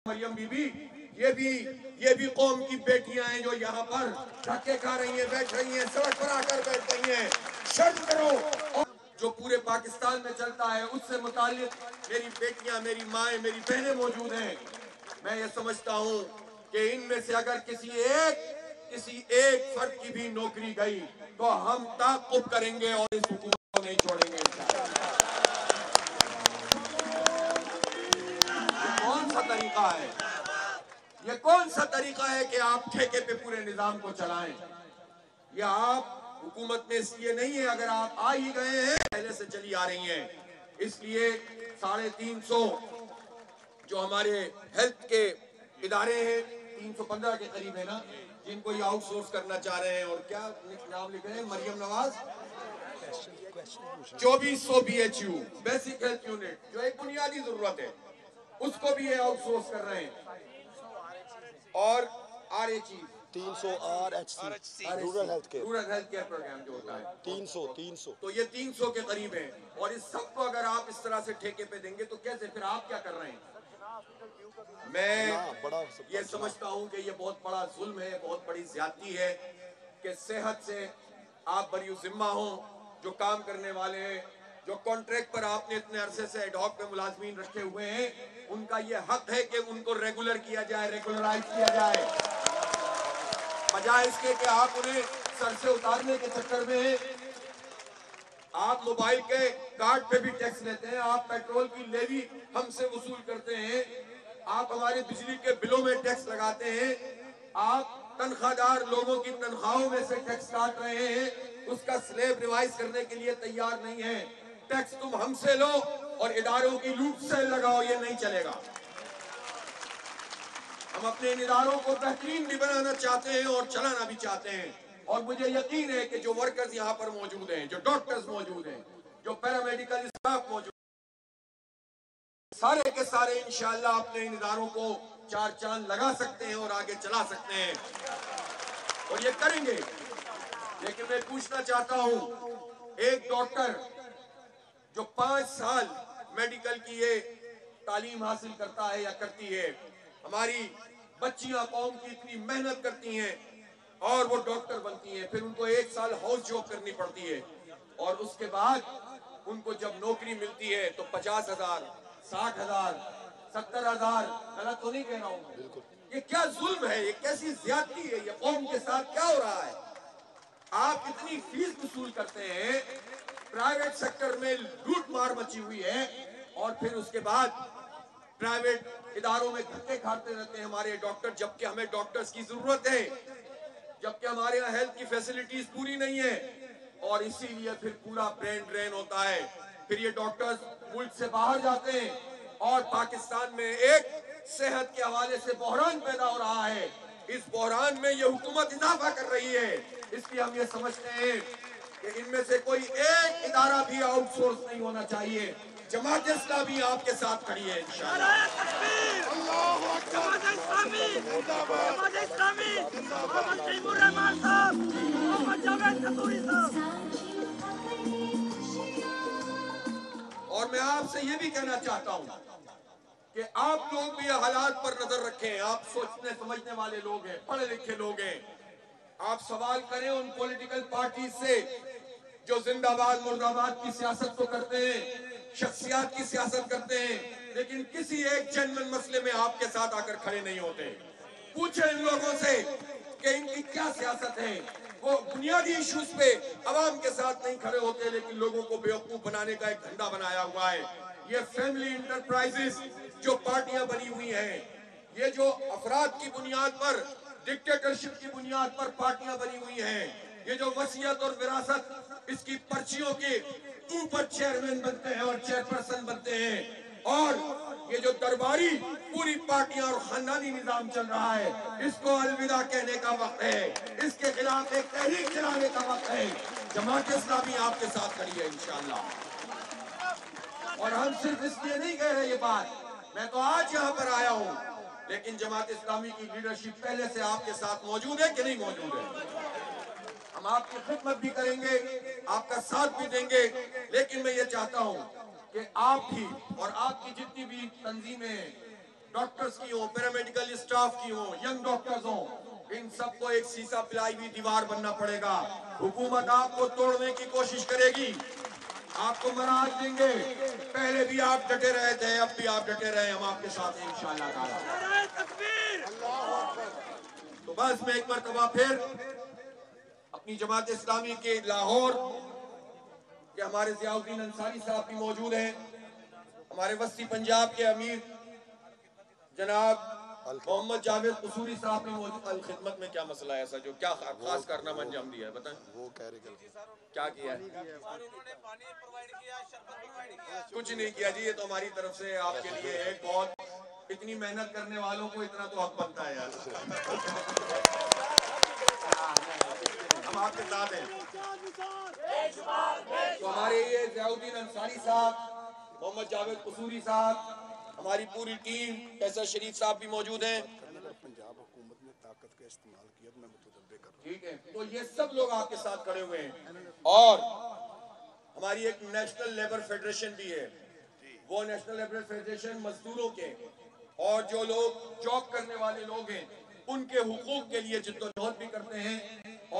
Maryam be be یہ بھی قوم کی بیٹیاں ہیں جو یہاں پر دھکے کھا رہی ہیں، بیٹھ رہی ہیں، سڑک پر آ کر بیٹھ رہی ہیں. شرم کرو. جو پورے پاکستان میں چلتا ہے اس سے متعلق میری بیٹیاں، میری مائیں، میری بہنیں موجود ہیں. میں یہ سمجھتا ہوں کہ ان میں سے اگر کسی ایک فرد کی بھی نوکری گئی تو ہم تعاقب کریں گے اور اس حکومت کو نہیں چھوڑیں گے انشاءاللہ. کون سا طریقہ ہے؟ یہ کون سا طریقہ ہے کہ آپ ٹھیکے پہ پورے نظام کو چلائیں؟ یہ آپ حکومت میں اس لیے نہیں ہے، اگر آپ آ ہی گئے ہیں پہلے سے چلی آ رہی ہیں. اس لیے 350 جو ہمارے ہیلتھ کے ادارے ہیں، 315 کے قریب ہے نا، جن کو یہ آؤٹ سورس کرنا چاہ رہے ہیں. اور کیا نام لکھ رہے ہیں؟ Maryam Nawaz 2400 BHU basic health unit جو ایک بنیادی ضرورت ہے، اس کو بھی یہ آؤٹ سورس کر رہے ہیں. اور RH 300 RHC rural health care programme جو ہوتا ہے 300 تو یہ 300 کے قریب ہیں. اور اس سب کو اگر آپ اس طرح سے ٹھیکے پہ دیں گے تو کیسے؟ پھر آپ کیا کر رہے ہیں؟ میں یہ سمجھتا ہوں کہ یہ بہت بڑا ظلم ہے، بہت بڑی زیادتی ہے کہ صحت سے آپ بری ذمہ ہوں. جو کام کرنے والے ہیں، جو کانٹریکٹ پر آپ نے اتنے عرصے سے ایڈ ہاک پہ ملازمین رکھے ہوئے ہیں، ان کا یہ حق ہے کہ ان کو ریگولر کیا جائے، ریگولرائز کیا جائے، بجائے اس کے کہ آپ انہیں سر سے اتارنے کے چکر میں ہیں. آپ موبائل کے کارڈ پہ بھی ٹیکس لیتے ہیں، آپ پیٹرول کی لیوی ہم سے وصول کرتے ہیں، آپ ہمارے بجلی کے بلوں میں ٹیکس لگاتے ہیں، آپ تنخواہ دار لوگوں کی تنخواہوں میں سے ٹیکس کاٹ رہے ہیں، اس کا سلیب ریوائز کرنے کے لیے تیار نہیں ہے. ٹیکس تم ہم سے لو اور اداروں کی لوٹ سے لگاؤ، یہ نہیں چلے گا. ہم اپنے اداروں کو بہترین بھی بنانا چاہتے ہیں اور چلانا بھی چاہتے ہیں. اور مجھے یقین ہے کہ جو ورکرز یہاں پر موجود ہیں، جو ڈاکٹرز موجود ہیں، جو پیرامیڈیکل اسٹاف موجود ہیں، سارے کے سارے انشاءاللہ اپنے ان اداروں کو 4 چاند لگا سکتے ہیں اور آگے چلا سکتے ہیں، اور یہ کریں گے. لیکن میں پوچھنا چاہتا ہوں، ایک ڈاکٹر جو 5 سال میڈیکل کی یہ تعلیم حاصل کرتا ہے یا کرتی ہے، ہماری بچیاں قوم کی اتنی محنت کرتی ہیں اور وہ ڈاکٹر بنتی ہیں، پھر ان کو 1 سال ہاؤس جاب کرنی پڑتی ہے، اور اس کے بعد ان کو جب نوکری ملتی ہے تو 50,000 60,000 70,000. غلط تو نہیں کہہ رہا ہوں؟ یہ کیا ظلم ہے، یہ کیسی زیادتی ہے، یہ قوم کے ساتھ کیا ہو رہا ہے؟ آپ اتنی فیس وصول کرتے ہیں، پرائیویٹ سیکٹر میں لوٹ مار مچی ہوئی ہے، اور پھر اس کے بعد پرائیویٹ اداروں میں دھکے کھاتے رہتے ہیں ہمارے ڈاکٹر، جبکہ ہمیں ڈاکٹرز کی ضرورت ہے، جبکہ ہمارے یہاں ہیلتھ کی فیسلٹیز پوری نہیں ہے. اور اسی لیے پھر پورا برین ڈرین ہوتا ہے. پھر یہ ڈاکٹرز ملک سے باہر جاتے ہیں اور پاکستان میں ایک صحت کے حوالے سے بحران پیدا ہو رہا ہے. اس بحران میں یہ حکومت اضافہ کر رہی ہے. اس لیے ہم یہ سمجھتے ہیں کہ ان میں سے کوئی ایک ادارہ بھی آؤٹ سورس نہیں ہونا چاہیے. جماعت اسلامی آپ کے ساتھ کھڑی ہے انشاءاللہ. جماعت اسلامی محمد تیمور رحمان صاحب، محمد جاوید قطوری صاحب. اور میں آپ سے یہ بھی کہنا چاہتا ہوں کہ آپ لوگ بھی حالات پر نظر رکھیں. آپ سوچنے سمجھنے والے لوگ ہیں، پڑھے لکھے لوگ ہیں. آپ سوال کریں ان پولیٹیکل پارٹیز سے جو زندہ باد مرد آباد کی سیاست تو کرتے ہیں، شخصیات کی سیاست کرتے ہیں، لیکن کسی ایک جنرل مسئلے میں آپ کے ساتھ آ کر کھڑے نہیں ہوتے. پوچھیں ان لوگوں سے کہ ان کی کیا سیاست ہے. وہ بنیادی ایشوز پہ عوام کے ساتھ نہیں کھڑے ہوتے، لیکن لوگوں کو بیوقوف بنانے کا ایک دھندا بنایا ہوا ہے. یہ فیملی انٹرپرائزز جو پارٹیاں بنی ہوئی ہیں، یہ جو افراد کی بنیاد پر، ڈکٹیٹرشپ کی بنیاد پر پارٹیاں بنی ہوئی ہیں، یہ جو وصیت اور وراثت اس کی پرچیوں کے اوپر چیئرمین بنتے ہیں اور چیئرپرسن بنتے ہیں، اور یہ جو درباری پوری پارٹیاں اور خاندانی نظام چل رہا ہے، اس کو الوداع کہنے کا وقت ہے. اس کے خلاف ایک تحریک چلانے کا وقت ہے. جماعت اسلامی آپ کے ساتھ کھڑی ہے انشاءاللہ. اور ہم صرف اس لیے نہیں کہہ رہے یہ بات، میں تو آج یہاں پر آیا ہوں، لیکن جماعت اسلامی کی لیڈرشپ پہلے سے آپ کے ساتھ موجود ہے کہ نہیں موجود ہے؟ ہم آپ کی خدمت بھی کریں گے، آپ کا ساتھ بھی دیں گے، لیکن میں یہ چاہتا ہوں کہ آپ بھی اور آپ کی جتنی بھی تنظیمیں ہیں، ڈاکٹرز کی ہوں، پیرامیڈیکل اسٹاف کی ہوں، ینگ ڈاکٹرز ہوں، ان سب کو ایک سیسا پلائی ہوئی دیوار بننا پڑے گا. حکومت آپ کو توڑنے کی کوشش کرے گی، آپ کو مراج دیں گے. پہلے بھی آپ ڈٹے رہے تھے، اب بھی آپ ڈٹے رہے، ہم آپ کے ساتھ ہیں انشاءاللہ تعالی. نعرہ تکبیر. تو بس میں ایک مرتبہ پھر اپنی جماعت اسلامی کے لاہور کہ ہمارے ضیاء الدین انصاری صاحب بھی موجود ہیں، ہمارے وسطی پنجاب کے امیر جناب محمد جاوید قصوری صاحب بھی موجود. الخدمت میں کیا مسئلہ ہے ایسا جو کیا خاص کارنامہ انجام دیا ہے بتائیں؟ وہ کہہ رہے کیا کیا ہے؟ کچھ نہیں کیا جی، یہ تو ہماری طرف سے آپ کے لیے ایک بہت، اتنی محنت کرنے والوں کو اتنا تو حق بنتا ہے یار. ہم آپ کے ساتھ ہیں. تو ہمارے یہ ضیاء الدین انصاری صاحب، محمد جاوید قصوری صاحب، ہماری پوری ٹیم، فیصل شریف صاحب بھی موجود ہیں. پنجاب حکومت نے طاقت کا استعمال کیا تو میں متدبر کر رہا ہوں. ٹھیک ہے، تو یہ سب لوگ آپ کے ساتھ کھڑے ہوئے ہیں. اور ہماری ایک نیشنل لیبر فیڈریشن بھی ہے. وہ نیشنل لیبر فیڈریشن مزدوروں کے اور جو لوگ جاب کرنے والے لوگ ہیں ان کے حقوق کے لیے جدوجہد بھی کرتے ہیں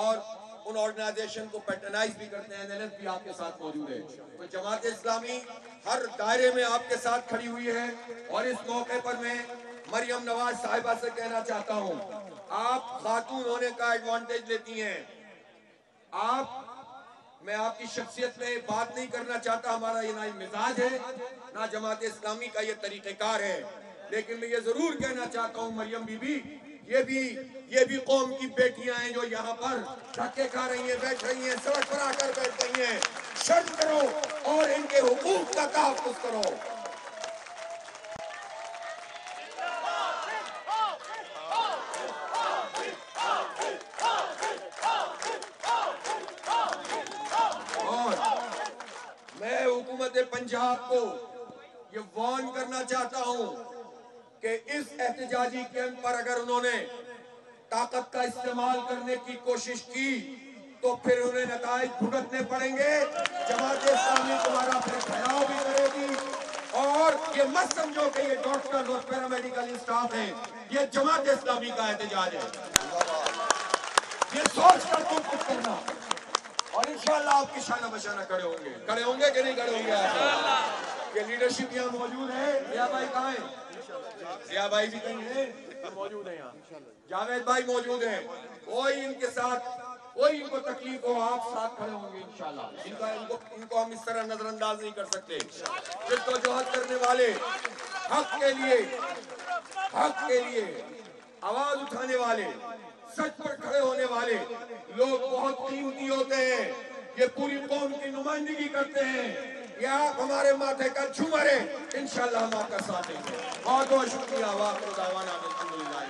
اور ان آرگنائزیشن کو پیٹرنائز بھی کرتے ہیں. NLF بھی آپ کے ساتھ موجود ہے. تو جماعت اسلامی ہر دائرے میں آپ کے ساتھ کھڑی ہوئی ہے. اور اس موقع پر میں مریم نواز صاحبہ سے کہنا چاہتا ہوں، آپ خاتون ہونے کا ایڈوانٹیج لیتی ہیں. میں آپ کی شخصیت میں بات نہیں کرنا چاہتا، ہمارا یہ نہ مزاج ہے نہ جماعت اسلامی کا یہ طریقہ کار ہے. لیکن میں یہ ضرور کہنا چاہتا ہوں مریم بی بی، یہ بھی قوم کی بیٹیاں ہیں جو یہاں پر دھکے کھا رہی ہیں، بیٹھ رہی ہیں، سڑک پر آ کر بیٹھ رہی ہیں. شرط کرو اور ان کے حقوق کا تحفظ کرو. اور میں حکومت پنجاب کو یہ وارن کرنا چاہتا ہوں کہ اس احتجاجی کیمپ پر اگر انہوں نے طاقت کا استعمال کرنے کی کوشش کی تو پھر انہیں نتائج بھگتنے پڑیں گے. جماعت اسلامی تمہارا پھر گھیراؤ بھی کرے گی. اور یہ مت سمجھو کہ یہ ڈاکٹر اور پیرامیڈیکل اسٹاف ہیں، یہ جماعت اسلامی کا احتجاج ہے. یہ سوچ کر تم کچھ کرنا، اور انشاءاللہ آپ کی شانہ بشانہ کھڑے ہوں گے کہ نہیں کھڑے ہوں گے آپ؟ یہ لیڈرشپ یہاں موجود ہے. ضیاء بھائی کہاں ہیں؟ ضیاء بھائی بھی کہیں ہیں، موجود ہیں یہاں. جاوید بھائی موجود ہیں. کوئی ان کے ساتھ کوئی ان کو تکلیف ہو، آپ ساتھ کھڑے ہوں گے انشاءاللہ. ان کو ہم اس طرح نظر انداز نہیں کر سکتے. جدوجہد کرنے والے، حق کے لیے آواز اٹھانے والے، سچ پر کھڑے ہونے والے لوگ بہت قیمتی ہوتے ہیں. یہ پوری قوم کی نمائندگی کرتے ہیں. یہ آپ ہمارے ماتھے کا جھومر ہے، انشاءاللہ ہم آپ کا ساتھ دیں گے. بہت بہت شکریہ. واخر دعوانا الحمدللہ.